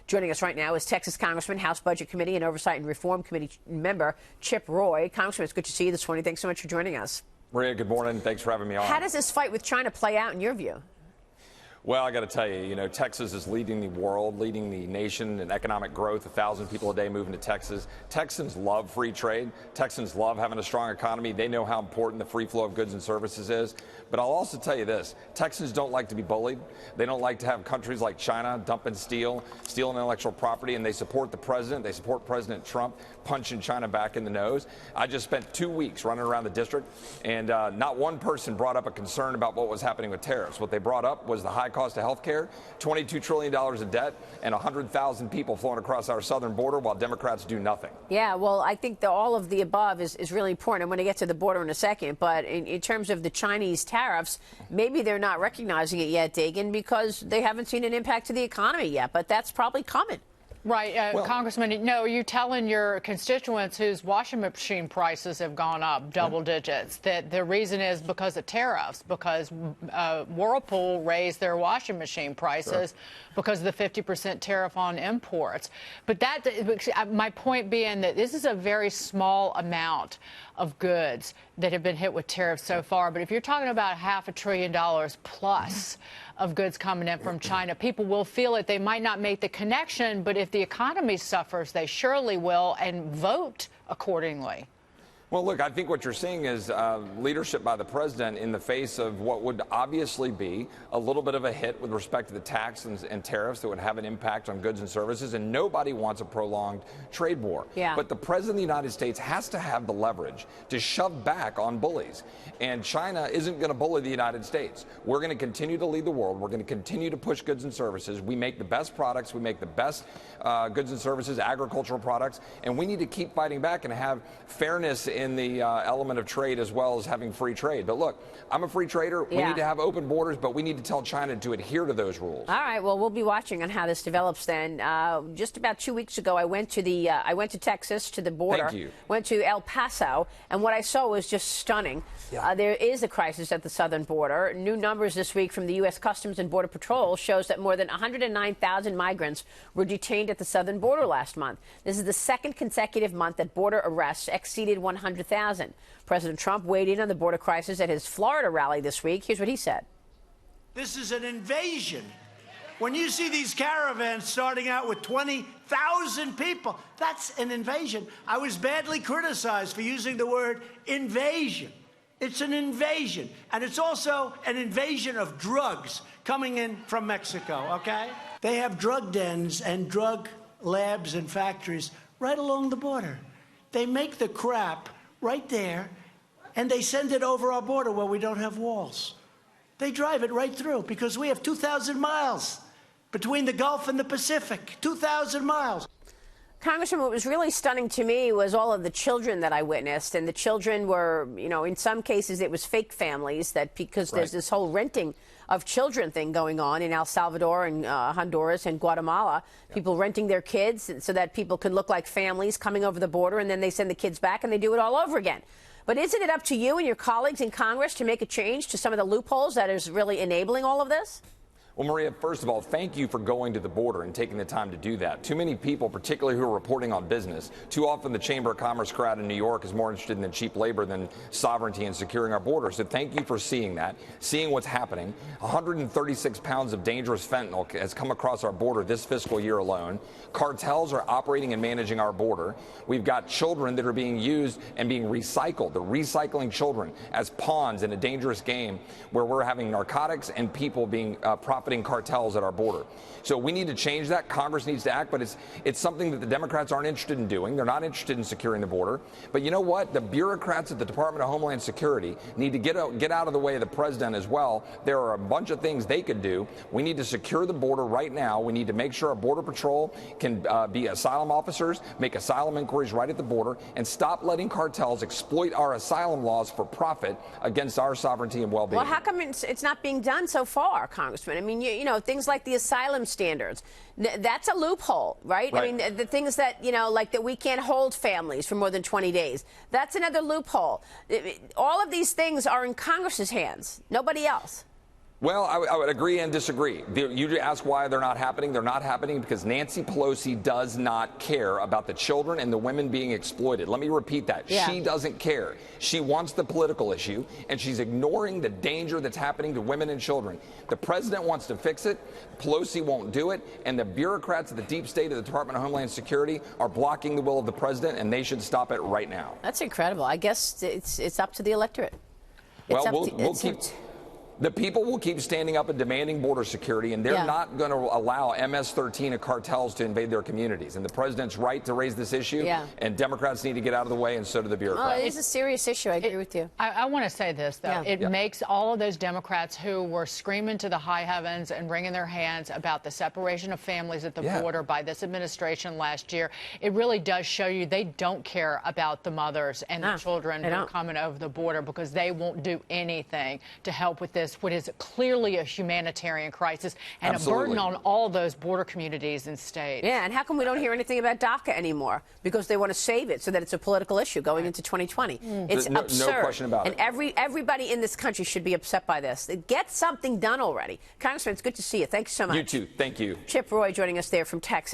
Joining us right now is Texas Congressman, House Budget Committee and Oversight and Reform Committee member Chip Roy. Congressman, it's good to see you this morning. Thanks so much for joining us. Maria, good morning. Thanks for having me on. How does this fight with China play out in your view? Well, I got to tell you, Texas is leading the world, leading the nation in economic growth. 1,000 people a day moving to Texas. Texans love free trade. Texans love having a strong economy. They know how important the free flow of goods and services is. But I'll also tell you this. Texans don't like to be bullied. They don't like to have countries like China dumping stealing intellectual property, and they support the president. They support President Trump punching China back in the nose. I just spent 2 weeks running around the district, and not one person brought up a concern about what was happening with tariffs. What they brought up was the high cost of health care, $22 trillion of debt, and 100,000 people flowing across our southern border while Democrats do nothing. Yeah, well, I think all of the above is really important. I'm going to get to the border in a second, but in terms of the Chinese tariffs, maybe they're not recognizing it yet, Dagan, because they haven't seen an impact to the economy yet, but that's probably coming. Right. Congressman, no, you're telling your constituents whose washing machine prices have gone up double digits that the reason is because of tariffs, because Whirlpool raised their washing machine prices because of the 50% tariff on imports. But my point being that this is a very small amount of goods that have been hit with tariffs so far. But if you're talking about $500 billion plus of goods coming in from China, people will feel it. They might not make the connection, but if the economy suffers, they surely will and vote accordingly. Well, look, I think what you're seeing is leadership by the president in the face of what would obviously be a little bit of a hit with respect to the tax and tariffs that would have an impact on goods and services, and nobody wants a prolonged trade war. Yeah. But the president of the United States has to have the leverage to shove back on bullies, and China isn't going to bully the United States. We're going to continue to lead the world. We're going to continue to push goods and services. We make the best products. We make the best goods and services, agricultural products, and we need to keep fighting back and have fairness in the element of trade as well as having free trade. But look, I'm a free trader. We need to have open borders, but we need to tell China to adhere to those rules. All right. Well, we'll be watching on how this develops then. Just about 2 weeks ago, I went to Texas, to the border. Thank you. Went to El Paso, and what I saw was just stunning. Yeah. There is a crisis at the southern border. New numbers this week from the U.S. Customs and Border Patrol shows that more than 109,000 migrants were detained at the southern border last month. This is the second consecutive month that border arrests exceeded 100,000. President Trump weighed in on the border crisis at his Florida rally this week. Here's what he said. This is an invasion. When you see these caravans starting out with 20,000 people, that's an invasion. I was badly criticized for using the word invasion. It's an invasion. And it's also an invasion of drugs coming in from Mexico, okay? They have drug dens and drug labs and factories right along the border. They make the crap right there, and they send it over our border where we don't have walls. They drive it right through because we have 2,000 miles between the Gulf and the Pacific, 2,000 miles. Congressman, what was really stunning to me was all of the children that I witnessed. And the children were, in some cases it was fake families because there's this whole renting of children thing going on in El Salvador and Honduras and Guatemala. People renting their kids so that people can look like families coming over the border, and then they send the kids back and they do it all over again. But isn't it up to you and your colleagues in Congress to make a change to some of the loopholes that is really enabling all of this? Well, Maria, first of all, thank you for going to the border and taking the time to do that. Too many people, particularly who are reporting on business, too often the Chamber of Commerce crowd in New York is more interested in the cheap labor than sovereignty and securing our border. So thank you for seeing that, seeing what's happening. 136 pounds of dangerous fentanyl has come across our border this fiscal year alone. Cartels are operating and managing our border. We've got children that are being used and being recycled. They're recycling children as pawns in a dangerous game where we're having narcotics and people being profiting cartels at our border. So we need to change that. Congress needs to act, but it's something that the Democrats aren't interested in doing. They're not interested in securing the border. But you know what? The bureaucrats at the Department of Homeland Security need to get out of the way of the president as well. There are a bunch of things they could do. We need to secure the border right now. We need to make sure our Border Patrol can be asylum officers, make asylum inquiries right at the border, and stop letting cartels exploit our asylum laws for profit against our sovereignty and well-being. Well, how come it's not being done so far, Congressman? I mean, things like the asylum standards, that's a loophole, right? I mean, the things that, like that we can't hold families for more than 20 days. That's another loophole. All of these things are in Congress's hands, nobody else. Well, I would agree and disagree. You ask why they're not happening. They're not happening because Nancy Pelosi does not care about the children and the women being exploited. Let me repeat that. Yeah. She doesn't care. She wants the political issue, and she's ignoring the danger that's happening to women and children. The president wants to fix it. Pelosi won't do it. And the bureaucrats of the deep state of the Department of Homeland Security are blocking the will of the president, and they should stop it right now. That's incredible. I guess it's up to the electorate. The people will keep standing up and demanding border security, and they're not going to allow MS-13 and cartels to invade their communities. And the president's right to raise this issue, and Democrats need to get out of the way, and so do the bureaucrats. It's a serious issue. I agree with you. I want to say this, though. It makes all of those Democrats who were screaming to the high heavens and wringing their hands about the separation of families at the border by this administration last year, it really does show you they don't care about the mothers and the children who are coming over the border, because they won't do anything to help with this, what is clearly a humanitarian crisis and a burden on all those border communities and states. Yeah, and how come we don't hear anything about DACA anymore? Because they want to save it so that it's a political issue going into 2020. It's absurd. No question about it. And everybody in this country should be upset by this. Get something done already. Congressman, it's good to see you. Thank you so much. You too. Thank you. Chip Roy joining us there from Texas.